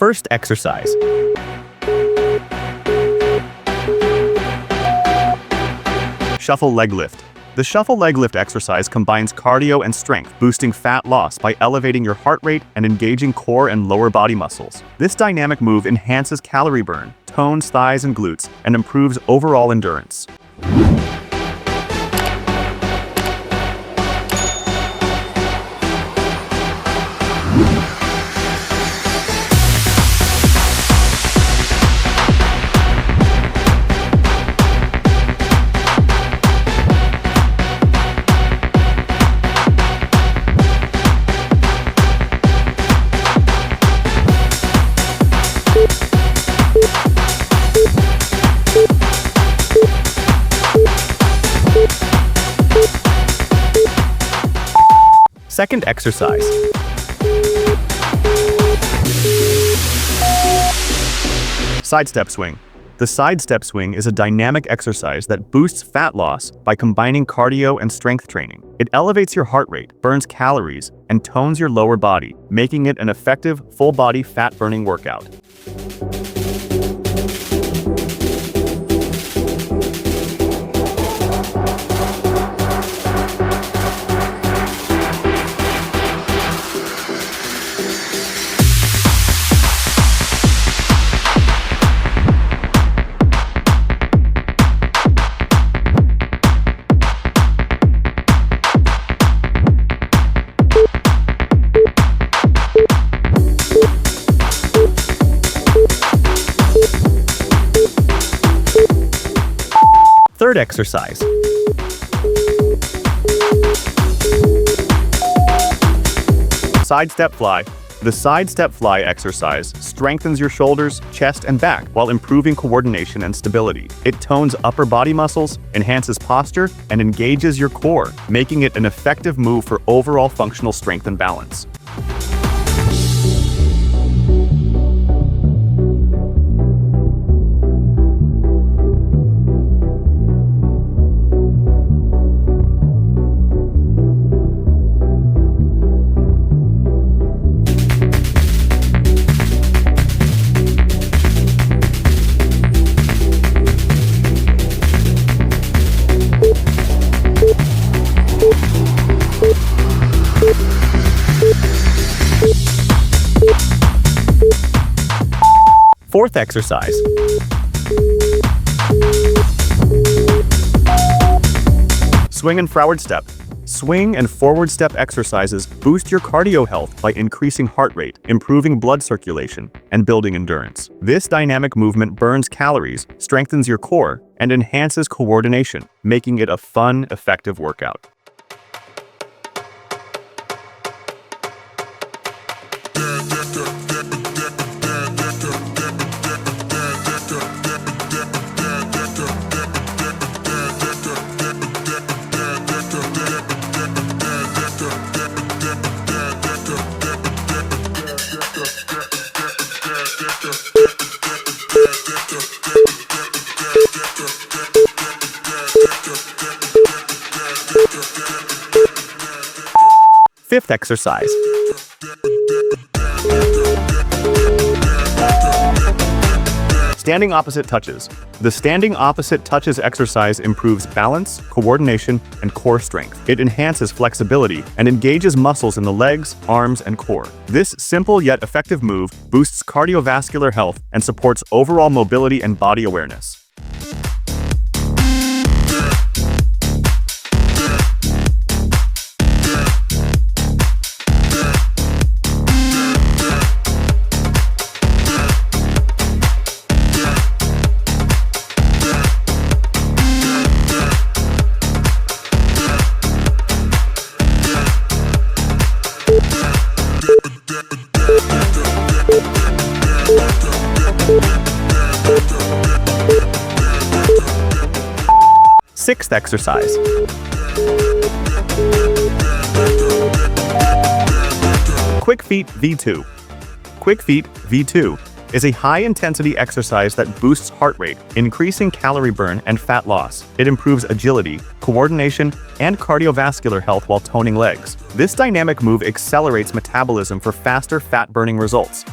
First exercise. Shuffle leg lift. The shuffle leg lift exercise combines cardio and strength, boosting fat loss by elevating your heart rate and engaging core and lower body muscles. This dynamic move enhances calorie burn, tones thighs and glutes, and improves overall endurance. Second exercise. Side step swing. The side step swing is a dynamic exercise that boosts fat loss by combining cardio and strength training. It elevates your heart rate, burns calories, and tones your lower body, making it an effective, full-body fat-burning workout. Third exercise. Side step fly. The side step fly exercise strengthens your shoulders, chest, and back while improving coordination and stability. It tones upper body muscles, enhances posture, and engages your core, making it an effective move for overall functional strength and balance. Fourth exercise. Swing and Froward step. Swing and forward step exercises boost your cardio health by increasing heart rate, improving blood circulation, and building endurance. This dynamic movement burns calories, strengthens your core, and enhances coordination, making it a fun, effective workout. Fifth exercise. Standing opposite touches. The standing opposite touches exercise improves balance, coordination, and core strength. It enhances flexibility and engages muscles in the legs, arms, and core. This simple yet effective move boosts cardiovascular health and supports overall mobility and body awareness. Sixth exercise. Quick Feet V2. Quick Feet V2 is a high-intensity exercise that boosts heart rate, increasing calorie burn and fat loss. It improves agility, coordination, and cardiovascular health while toning legs. This dynamic move accelerates metabolism for faster fat-burning results.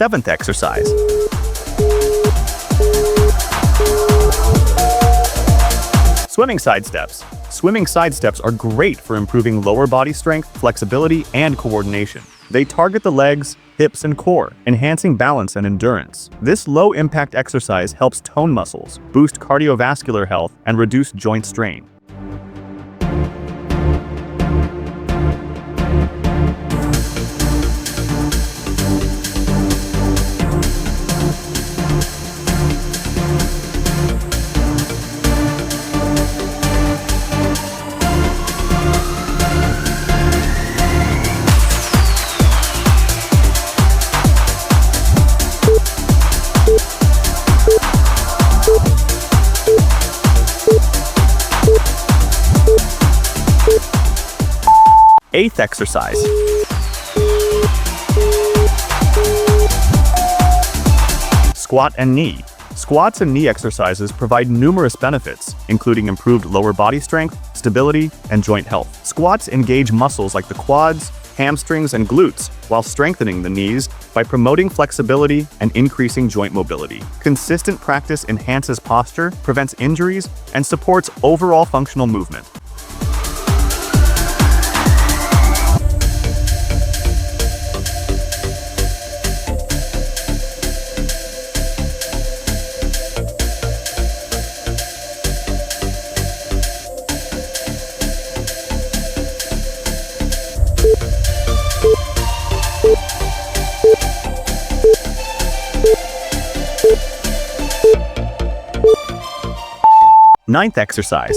7th exercise. Swimming side steps. Swimming side steps are great for improving lower body strength, flexibility, and coordination. They target the legs, hips, and core, enhancing balance and endurance. This low-impact exercise helps tone muscles, boost cardiovascular health, and reduce joint strain. Eighth exercise. Squat and knee. Squats and knee exercises provide numerous benefits, including improved lower body strength, stability, and joint health. Squats engage muscles like the quads, hamstrings, and glutes, while strengthening the knees by promoting flexibility and increasing joint mobility. Consistent practice enhances posture, prevents injuries, and supports overall functional movement. Ninth exercise.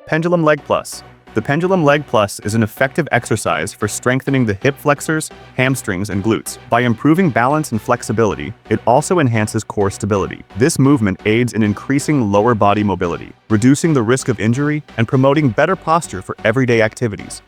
Pendulum Leg Plus. The Pendulum Leg Plus is an effective exercise for strengthening the hip flexors, hamstrings, and glutes. By improving balance and flexibility, it also enhances core stability. This movement aids in increasing lower body mobility, reducing the risk of injury, and promoting better posture for everyday activities.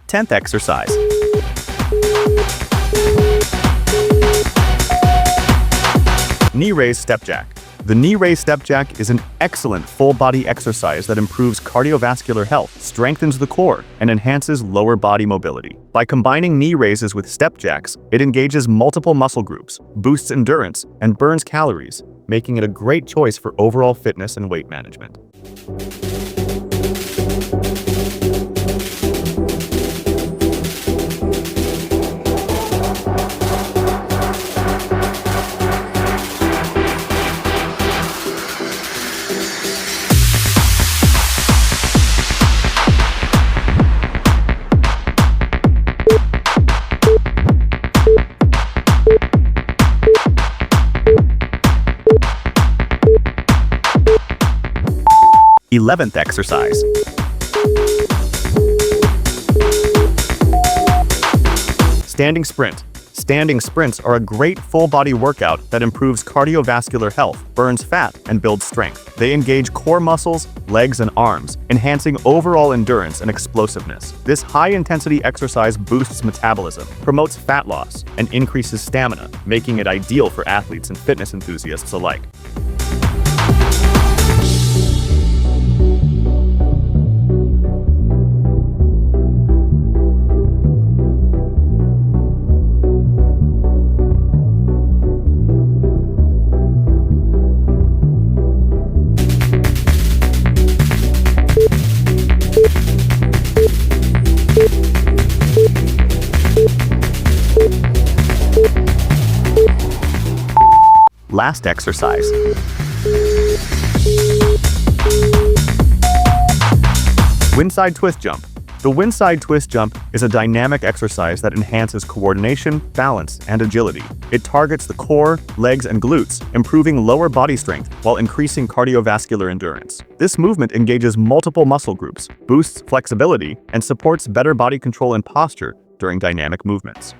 Tenth exercise. Knee raise step jack. The knee raise step jack is an excellent full-body exercise that improves cardiovascular health, strengthens the core, and enhances lower body mobility. By combining knee raises with step jacks, it engages multiple muscle groups, boosts endurance, and burns calories, making it a great choice for overall fitness and weight management. Eleventh exercise. Standing sprint. Standing sprints are a great full-body workout that improves cardiovascular health, burns fat, and builds strength. They engage core muscles, legs, and arms, enhancing overall endurance and explosiveness. This high-intensity exercise boosts metabolism, promotes fat loss, and increases stamina, making it ideal for athletes and fitness enthusiasts alike. Last exercise. Windside twist jump. The windside twist jump is a dynamic exercise that enhances coordination, balance, and agility. It targets the core, legs, and glutes, improving lower body strength while increasing cardiovascular endurance. This movement engages multiple muscle groups, boosts flexibility, and supports better body control and posture during dynamic movements.